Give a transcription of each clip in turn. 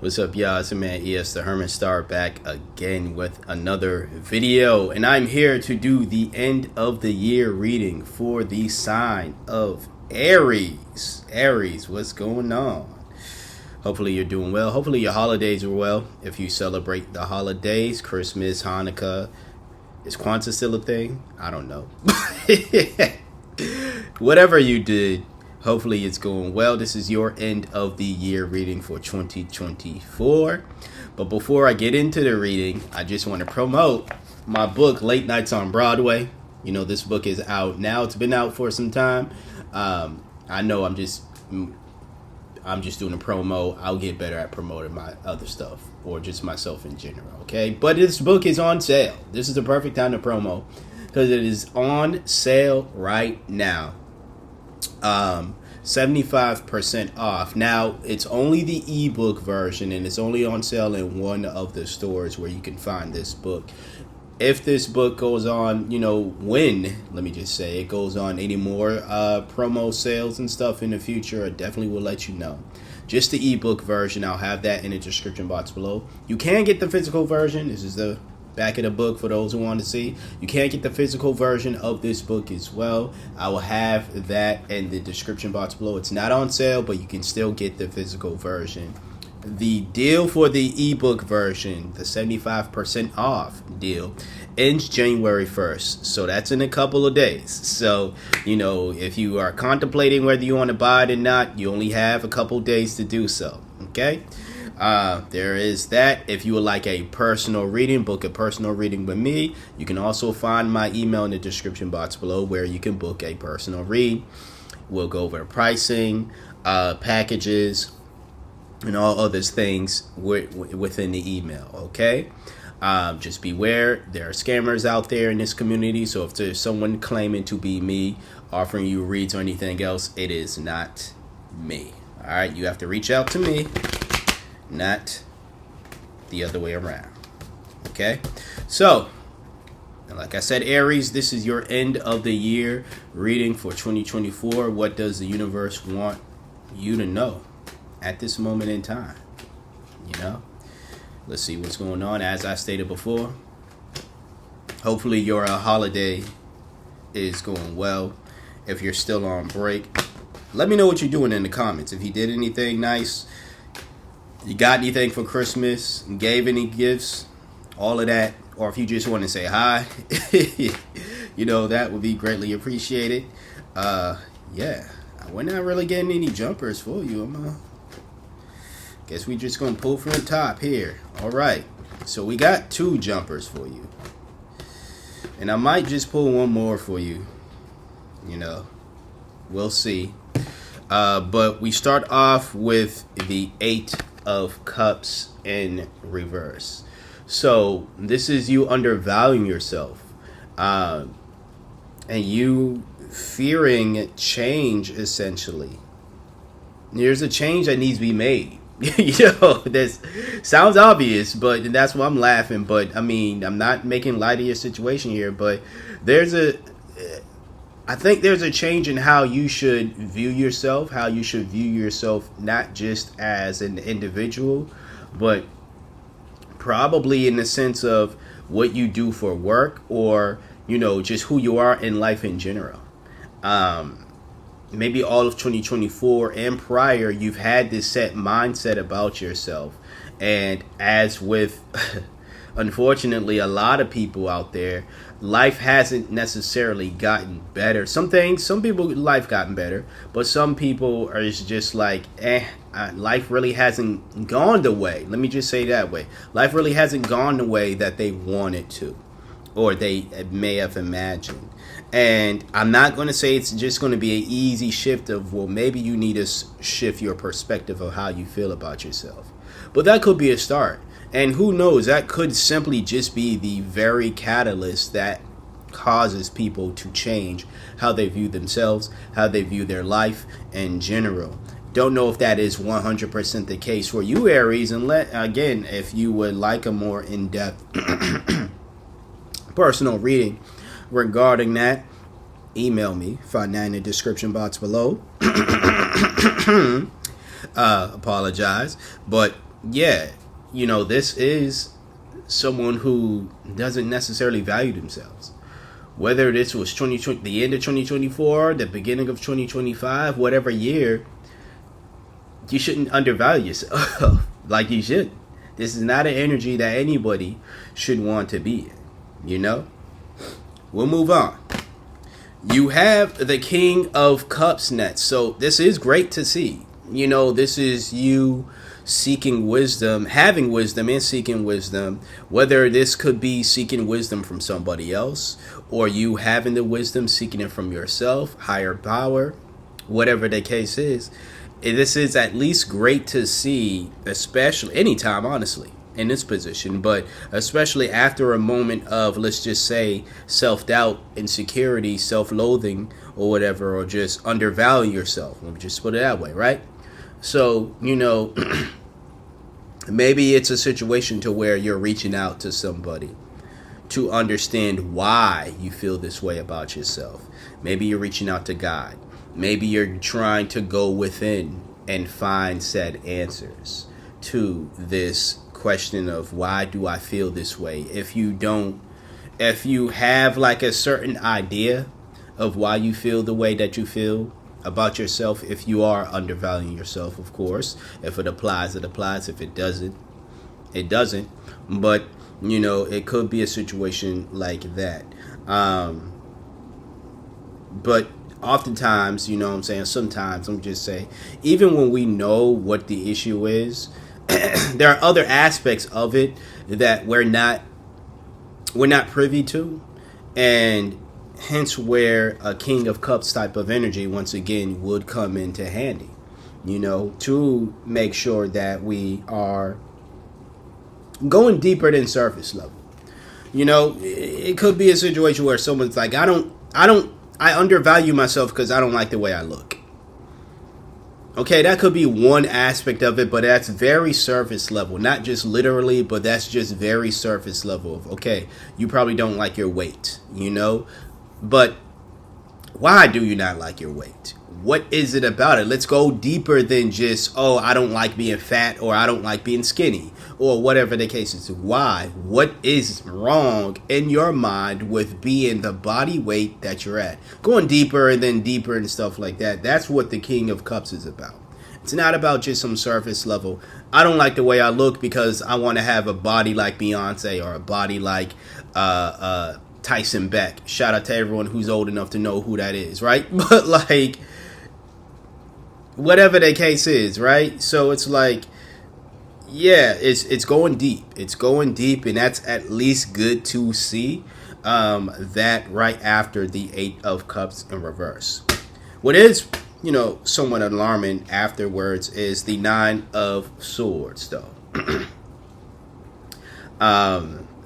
What's up, y'all? It's your man ES the Herman Star back again with another video, and I'm here to do the end of the year reading for the sign of Aries. Aries, what's going on? Hopefully you're doing well. Hopefully your holidays are well. If you celebrate the holidays, Christmas, Hanukkah, is Kwanzaa still a thing? I don't know. Whatever you did, hopefully it's going well. This is your end of the year reading for 2024. But before I get into the reading, I just want to promote my book, Late Nights on Broadway. You know, this book is out now. It's been out for some time. I know I'm just doing a promo. I'll get better at promoting my other stuff or just myself in general, okay? But this book is on sale. This is the perfect time to promo because it is on sale right now. 75% off. Now, it's only the ebook version and it's only on sale in one of the stores where you can find this book. If this book goes on, let me just say, it goes on any more promo sales and stuff in the future, I definitely will let you know. Just the ebook version, I'll have that in the description box below. You can get the physical version. This is the back of the book for those who want to see. You can get the physical version of this book as well. I will have that in the description box below. It's not on sale, but you can still get the physical version. The deal for the ebook version, the 75% off deal, ends January 1st. So that's in a couple of days. So, if you are contemplating whether you want to buy it or not, you only have a couple days to do so. Okay? There is that. If you would like a personal reading, book a personal reading with me. You can also find my email in the description box below where you can book a personal read. We'll go over pricing, packages, and all other things within the email, okay? Just beware, there are scammers out there in this community, so if there's someone claiming to be me, offering you reads or anything else, it is not me, all right? You have to reach out to me, not the other way around, okay? So, like I said, Aries, this is your end of the year reading for 2024. What does the universe want you to know at this moment in time? Let's see what's going on. As I stated before, hopefully your holiday is going well. If you're still on break, let me know what you're doing in the comments. If you did anything nice, you got anything for Christmas, gave any gifts, all of that, or if you just want to say hi, that would be greatly appreciated. Yeah, we're not really getting any jumpers for you. Guess we just gonna pull from the top here. All right, so we got 2 jumpers for you, and I might just pull one more for you. We'll see. But we start off with the 8 of Cups in reverse. So this is you undervaluing yourself, and you fearing change. Essentially, there's a change that needs to be made. This sounds obvious, but that's why I'm laughing. But I mean, I'm not making light of your situation here, but I think there's a change in how you should view yourself, not just as an individual, but probably in the sense of what you do for work or, just who you are in life in general. Maybe all of 2024 and prior, you've had this set mindset about yourself. And as with, unfortunately, a lot of people out there, life hasn't necessarily gotten better. Some people, life gotten better, but some people are just like, life really hasn't gone the way. Let me just say that way. Life really hasn't gone the way that they wanted to, or they may have imagined. And I'm not going to say it's just going to be an easy shift of, well, maybe you need to shift your perspective of how you feel about yourself. But that could be a start. And who knows, that could simply just be the very catalyst that causes people to change how they view themselves, how they view their life in general. Don't know if that is 100% the case for you, Aries. And again, if you would like a more in-depth personal reading regarding that, email me. Find that in the description box below. Apologize, but yeah, this is someone who doesn't necessarily value themselves. Whether this was 2020, the end of 2024, the beginning of 2025, whatever year, you shouldn't undervalue yourself like you should. This is not an energy that anybody should want to be in. We'll move on. You have the King of Cups next. So this is great to see. This is you seeking wisdom, having wisdom and seeking wisdom. Whether this could be seeking wisdom from somebody else or you having the wisdom, seeking it from yourself, higher power, whatever the case is. This is at least great to see, especially anytime, honestly, in this position, but especially after a moment of, let's just say, self-doubt, insecurity, self-loathing, or whatever, or just undervalue yourself. Let me just put it that way, right? So, maybe it's a situation to where you're reaching out to somebody to understand why you feel this way about yourself. Maybe you're reaching out to God. Maybe you're trying to go within and find said answers to this question of why do I feel this way? If you have like a certain idea of why you feel the way that you feel about yourself, if you are undervaluing yourself, of course, if it applies, it applies. If it doesn't, it doesn't. But, it could be a situation like that. But oftentimes, what I'm saying, sometimes, I'm just saying, even when we know what the issue is, there are other aspects of it that we're not privy to, and hence where a King of Cups type of energy once again would come into handy, to make sure that we are going deeper than surface level. It could be a situation where someone's like, I undervalue myself because I don't like the way I look. Okay, that could be one aspect of it, but that's very surface level. Not just literally, but that's just very surface level of, okay, you probably don't like your weight, But why do you not like your weight? What is it about it? Let's go deeper than just, oh, I don't like being fat or I don't like being skinny or whatever the case is. Why? What is wrong in your mind with being the body weight that you're at? Going deeper and then deeper and stuff like that. That's what the King of Cups is about. It's not about just some surface level. I don't like the way I look because I want to have a body like Beyonce or a body like Tyson Beck. Shout out to everyone who's old enough to know who that is, right? But like, whatever the case is, right? So it's like, yeah, it's going deep. It's going deep, and that's at least good to see. That right after the Eight of Cups in reverse. What is, somewhat alarming afterwards is the Nine of Swords, though.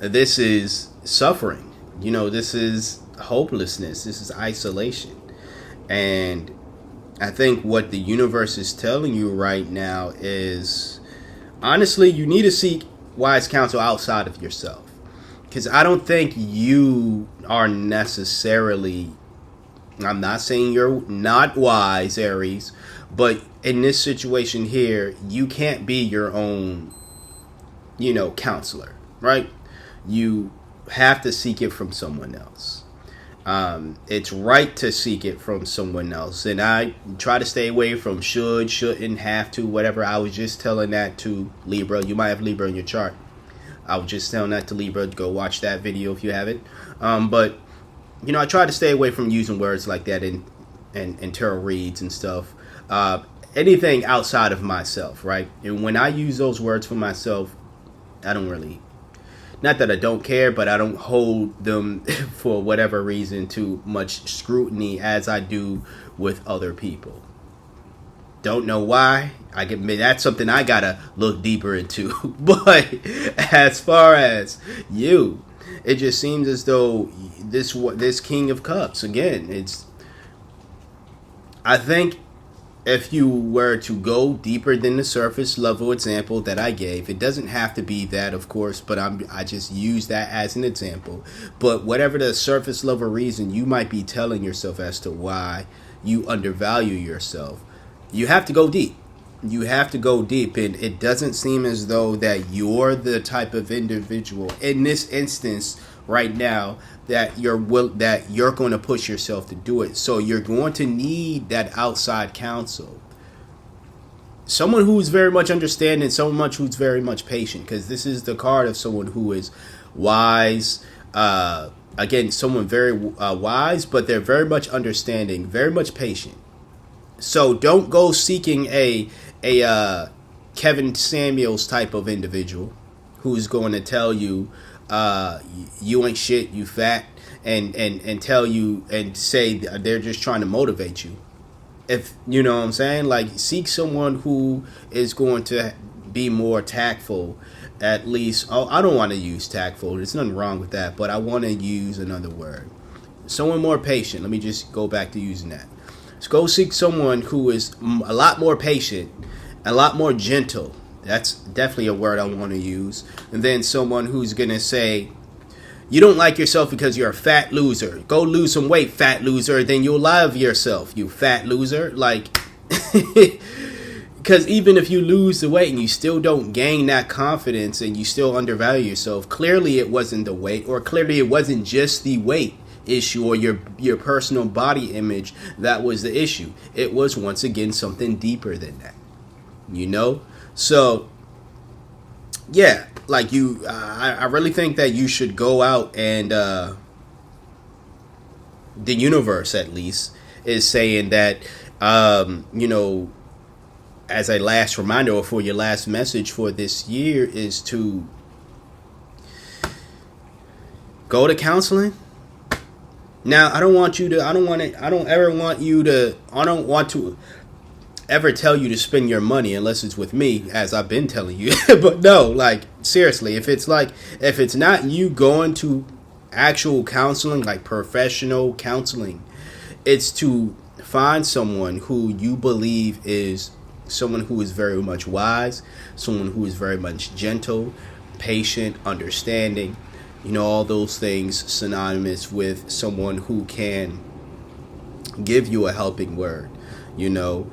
This is suffering. This is hopelessness. This is isolation. And I think what the universe is telling you right now is, honestly, you need to seek wise counsel outside of yourself. Because I don't think you are necessarily, I'm not saying you're not wise, Aries, but in this situation here, you can't be your own, counselor, right? You have to seek it from someone else. It's right to seek it from someone else. And I try to stay away from should, shouldn't, have to, whatever. I was just telling that to Libra. You might have Libra in your chart. I was just telling that to Libra. Go watch that video if you haven't. But, I try to stay away from using words like that in tarot reads and stuff. Anything outside of myself, right? And when I use those words for myself, I don't really, not that I don't care, but I don't hold them for whatever reason too much scrutiny as I do with other people. Don't know why. That's something I gotta look deeper into. But as far as you, it just seems as though this King of Cups, again, I think if you were to go deeper than the surface level example that I gave, it doesn't have to be that, of course, but I just use that as an example. But whatever the surface level reason you might be telling yourself as to why you undervalue yourself, you have to go deep. You have to go deep, and it doesn't seem as though that you're the type of individual in this instance right now that you're going to push yourself to do it. So you're going to need that outside counsel, someone who's very much understanding, someone who's very much patient, because this is the card of someone who is wise. Again, someone very wise, but they're very much understanding, very much patient. So don't go seeking a Kevin Samuels type of individual who's going to tell you you ain't shit, you fat, and tell you and say they're just trying to motivate you. If you know what I'm saying, like, seek someone who is going to be more tactful. At least, oh, I don't want to use tactful. There's nothing wrong with that, but I want to use another word. Someone more patient. Let me just go back to using that. Let's go seek someone who is a lot more patient, a lot more gentle. That's definitely a word I want to use. And then someone who's going to say, you don't like yourself because you're a fat loser. Go lose some weight, fat loser. Then you'll love yourself, you fat loser. Like, because even if you lose the weight and you still don't gain that confidence and you still undervalue yourself, clearly it wasn't the weight, or clearly it wasn't just the weight issue or your personal body image that was the issue. It was, once again, something deeper than that. You know? So, yeah, like I really think that you should go out and the universe, at least, is saying that, you know, as a last reminder, or for your last message for this year, is to go to counseling. Now, I don't want to ever tell you to spend your money unless it's with me, as I've been telling you. But no, like, seriously, if it's not you going to actual counseling, like professional counseling, it's to find someone who you believe is someone who is very much wise, someone who is very much gentle, patient, understanding, you know, all those things synonymous with someone who can give you a helping word, you know,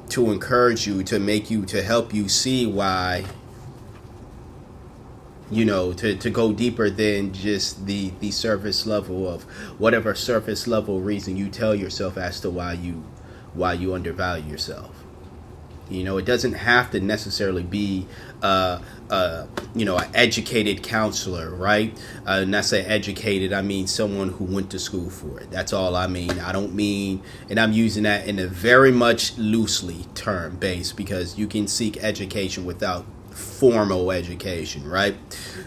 to encourage you, to help you see why, you know, to go deeper than just the surface level of whatever surface level reason you tell yourself as to why you undervalue yourself. You know, it doesn't have to necessarily be, you know, an educated counselor, right? And I say educated, I mean someone who went to school for it. That's all I mean. I don't mean, and I'm using that in a very much loosely term base, because you can seek education without formal education, right?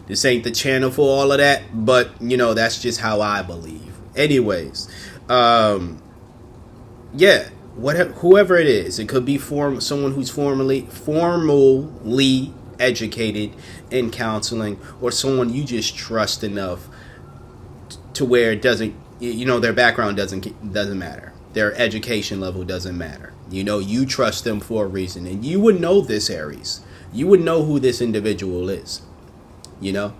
This ain't the channel for all of that, but, you know, that's just how I believe. Anyways, yeah. Whoever it is, it could be someone who's formally educated in counseling, or someone you just trust enough to where it doesn't, you know, their background doesn't matter, their education level doesn't matter. You know, you trust them for a reason, and you would know this, Aries. You would know who this individual is. You know.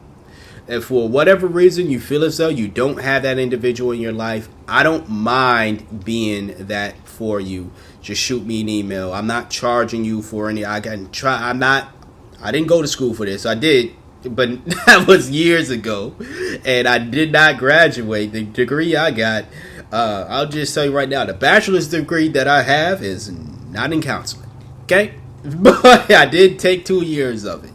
And for whatever reason you feel as though you don't have that individual in your life, I don't mind being that for you. Just shoot me an email. I'm not charging you for any. I didn't go to school for this. I did, but that was years ago, and I did not graduate. The degree I got, I'll just tell you right now, the bachelor's degree that I have is not in counseling. Okay, but I did take 2 years of it.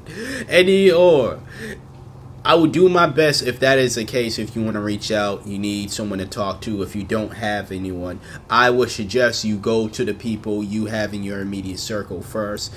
I would do my best if that is the case. If you want to reach out, you need someone to talk to. If you don't have anyone, I would suggest you go to the people you have in your immediate circle first,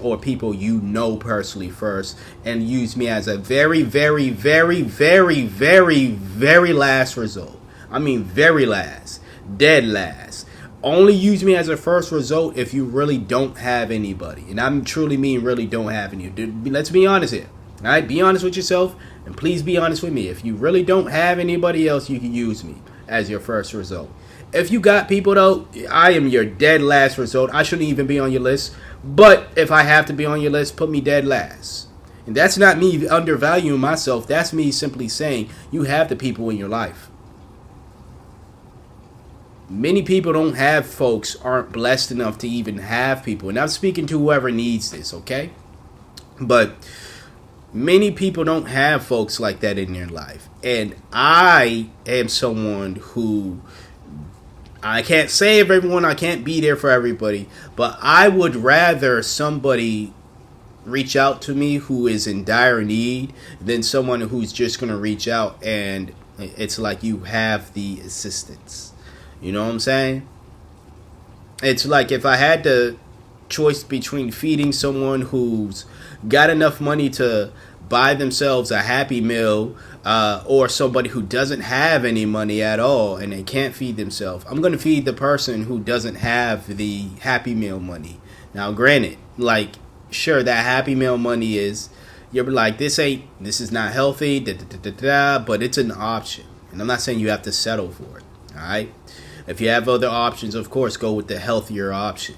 or people you know personally first, and use me as a very, very, very, very, very, very last result. I mean, very last, dead last. Only use me as a first result if you really don't have anybody, and I truly mean really don't have any. Let's be honest here. All right, be honest with yourself, and please be honest with me. If you really don't have anybody else, you can use me as your first result. If you got people, though, I am your dead last result. I shouldn't even be on your list. But if I have to be on your list, put me dead last. And that's not me undervaluing myself. That's me simply saying you have the people in your life. Many people don't have folks, aren't blessed enough to even have people. And I'm speaking to whoever needs this, okay? But many people don't have folks like that in their life. And I am someone who, I can't save everyone, I can't be there for everybody, but I would rather somebody reach out to me who is in dire need than someone who's just going to reach out and it's like you have the assistance. You know what I'm saying? It's like if I had the choice between feeding someone who's got enough money to buy themselves a Happy Meal or somebody who doesn't have any money at all and they can't feed themselves, I'm going to feed the person who doesn't have the Happy Meal money. Now, granted, like, sure, that Happy Meal money is, you're like, this is not healthy, but it's an option. And I'm not saying you have to settle for it, all right? If you have other options, of course, go with the healthier option.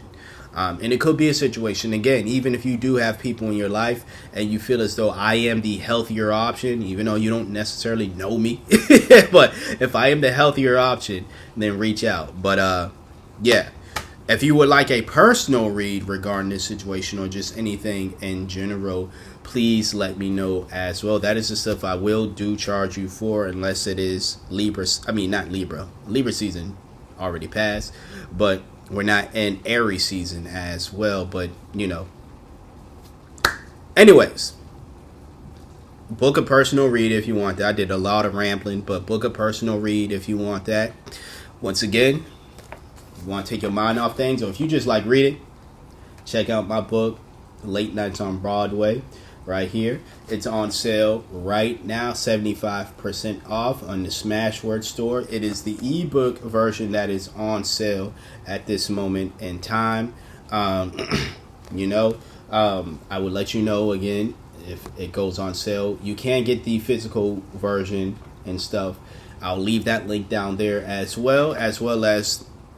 And it could be a situation, again, even if you do have people in your life and you feel as though I am the healthier option, even though you don't necessarily know me, but if I am the healthier option, then reach out. But yeah, if you would like a personal read regarding this situation or just anything in general, please let me know as well. That is the stuff I will do charge you for, unless it is Libra. I mean, not Libra. Libra season already passed, but we're not in Aries season as well. But, you know. Anyways, book a personal read if you want that. I did a lot of rambling, but book a personal read if you want that. Once again, you want to take your mind off things, or if you just like reading, check out my book, Late Nights on Broadway, right here. It's on sale right now, 75% off on the Smashword store. It is the ebook version that is on sale at this moment in time. You know, I would let you know again if it goes on sale. You can get the physical version and stuff. I'll leave that link down there as well as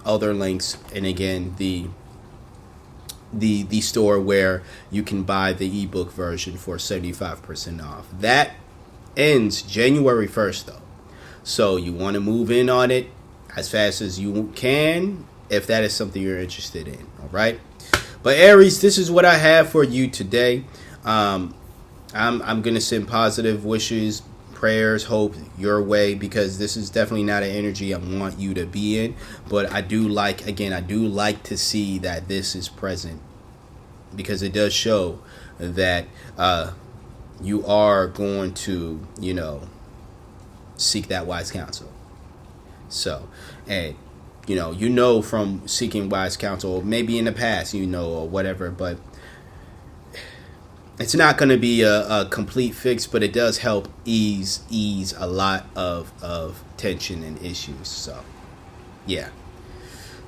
other links, and again the store where you can buy the ebook version for 75% off. That ends January 1st though, so you want to move in on it as fast as you can if that is something you're interested in. All right, but Aries, this is what I have for you today. I'm gonna send positive wishes, prayers, hope your way, because this is definitely not an energy I want you to be in. But I do like to see that this is present, because it does show that you are going to, you know, seek that wise counsel. So, and you know from seeking wise counsel, maybe in the past, or whatever, but it's not going to be a complete fix, but it does help ease a lot of tension and issues. So, yeah.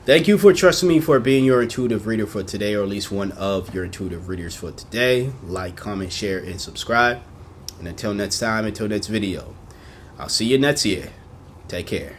Thank you for trusting me for being your intuitive reader for today, or at least one of your intuitive readers for today. Like, comment, share, and subscribe. And until next time, until next video, I'll see you next year. Take care.